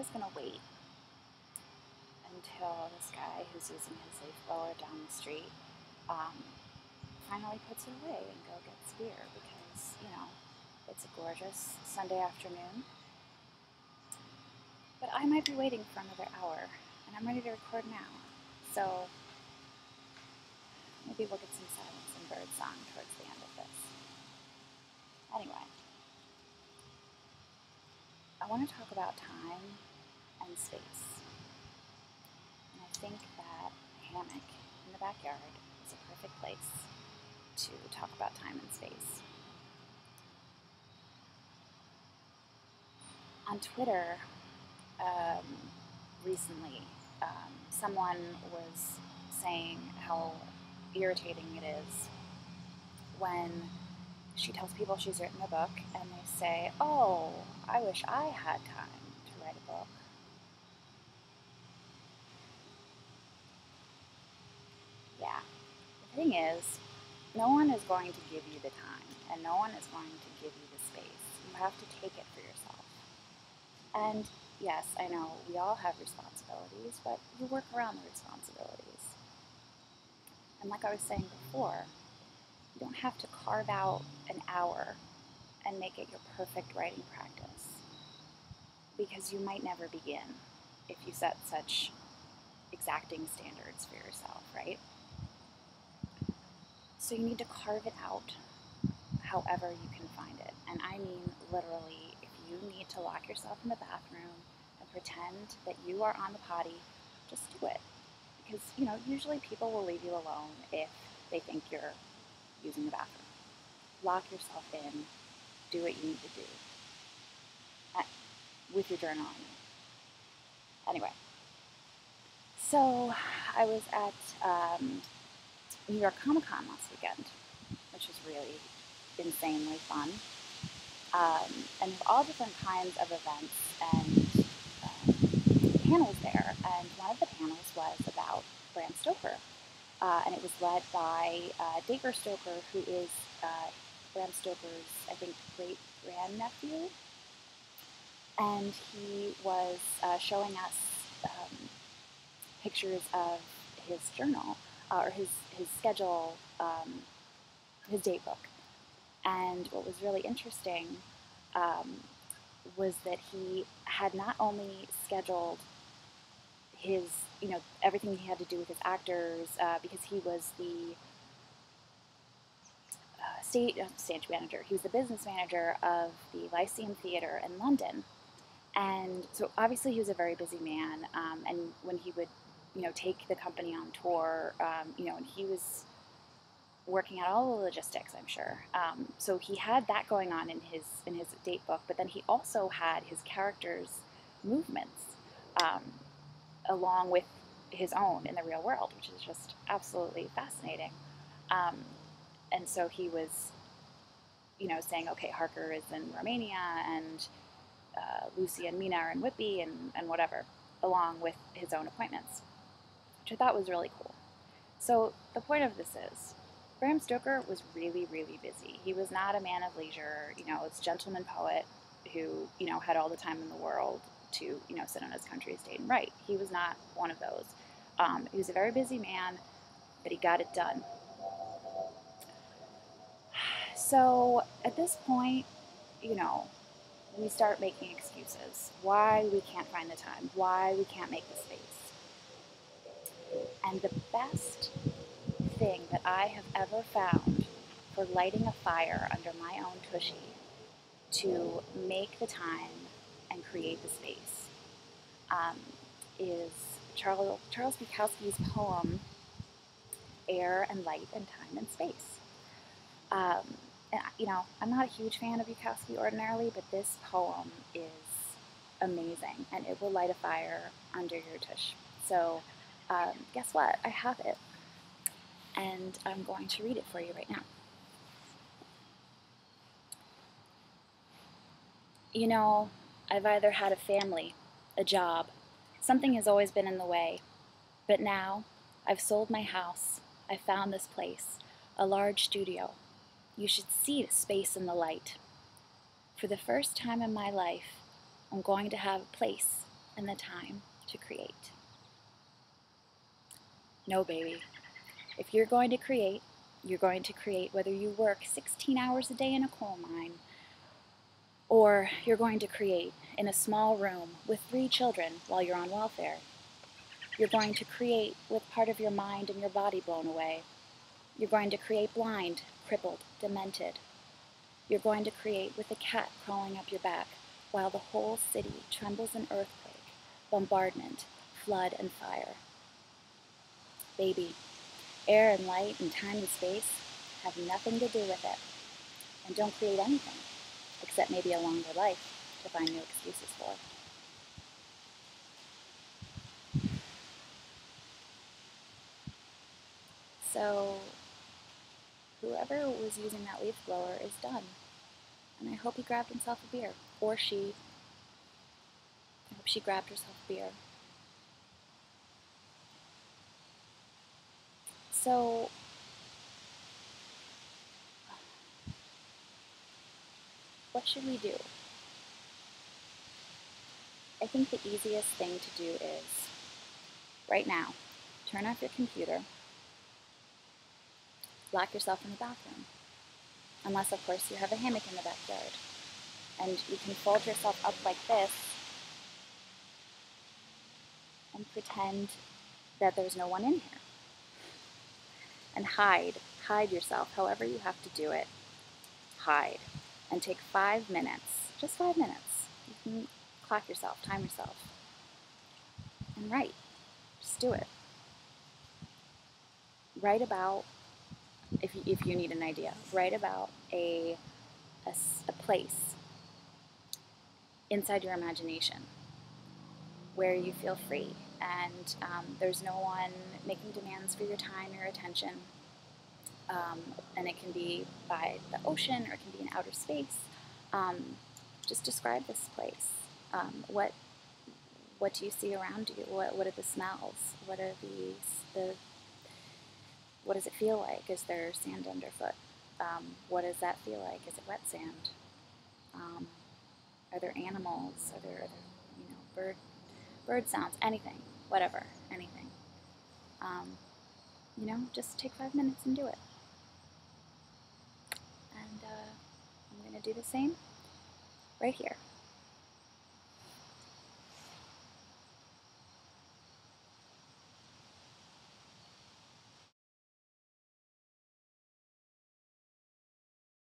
was going to wait until this guy who's using his leaf blower down the street finally puts it away and go gets beer because, it's a gorgeous Sunday afternoon. But I might be waiting for another hour, and I'm ready to record now. So maybe we'll get some silence and birdsong towards the end of this. Anyway, I want to talk about time and space. And I think that a hammock in the backyard is a perfect place to talk about time and space. On Twitter, recently, someone was saying how irritating it is when she tells people she's written a book and they say, "Oh, I wish I had time to write a book." Yeah, the thing is, no one is going to give you the time and no one is going to give you the space. You have to take it for yourself. And yes, I know we all have responsibilities, but you work around the responsibilities. And like I was saying before, you don't have to carve out an hour and make it your perfect writing practice, because you might never begin if you set such exacting standards for yourself, right? So you need to carve it out however you can find it. And I mean literally, if you need to lock yourself in the bathroom and pretend that you are on the potty, just do it. Because, usually people will leave you alone if they think you're using the bathroom. Lock yourself in, do what you need to do with your journal on you. Anyway, so I was at New York Comic Con last weekend, which was really insanely fun. And there's all different kinds of events and panels there. And one of the panels was about Bram Stoker. And it was led by Dacre Stoker, who is Bram Stoker's, I think, great-grandnephew. And he was showing us pictures of his journal, or his schedule, his date book. And what was really interesting was that he had not only scheduled his, everything he had to do with his actors, because he was the stage manager. He was the business manager of the Lyceum Theatre in London. And so obviously he was a very busy man, and when he would, take the company on tour, and he was working out all the logistics, I'm sure. So he had that going on in his date book, but then he also had his characters' movements along with his own in the real world, which is just absolutely fascinating. And so he was, saying, okay, Harker is in Romania, and Lucy and Mina are in Whitby, and whatever, along with his own appointments, which I thought was really cool. So the point of this is, Bram Stoker was really, really busy. He was not a man of leisure, this gentleman poet who, had all the time in the world to, sit on his country estate and write. He was not one of those. He was a very busy man, but he got it done. So at this point, we start making excuses. Why we can't find the time, why we can't make the space. And the best thing that I have ever found for lighting a fire under my own tushy to make the time and create the space is Charles Bukowski's poem, Air and Light and Time and Space. And, I'm not a huge fan of Bukowski ordinarily, but this poem is amazing, and it will light a fire under your tush. So guess what? I have it, and I'm going to read it for you right now. I've either had a family, a job, something has always been in the way, but now I've sold my house, I found this place, a large studio. You should see the space and the light. For the first time in my life, I'm going to have a place and the time to create. No, baby. If you're going to create, you're going to create whether you work 16 hours a day in a coal mine or you're going to create in a small room with 3 children while you're on welfare. You're going to create with part of your mind and your body blown away. You're going to create blind, crippled, demented. You're going to create with a cat crawling up your back while the whole city trembles in earthquake, bombardment, flood, and fire. Baby, air and light and time and space have nothing to do with it. And don't create anything, except maybe a longer life to find new excuses for. So, whoever was using that leaf blower is done. And I hope he grabbed himself a beer. Or she. I hope she grabbed herself a beer. So, what should we do? I think the easiest thing to do is, right now, turn off your computer, lock yourself in the bathroom. Unless, of course, you have a hammock in the backyard. And you can fold yourself up like this and pretend that there's no one in here. And hide yourself, however you have to do it. Hide. And take 5 minutes, just 5 minutes. You can clock yourself, time yourself, and write. Just do it. Write about, if you need an idea, write about a place inside your imagination where you feel free and there's no one making demands for your time, your attention. And it can be by the ocean or it can be in outer space. Just describe this place. What do you see around you? What are the smells? What does it feel like? Is there sand underfoot? What does that feel like? Is it wet sand? Are there animals? Are there bird sounds? Anything, whatever, anything. Just take 5 minutes and do it. And I'm going to do the same right here.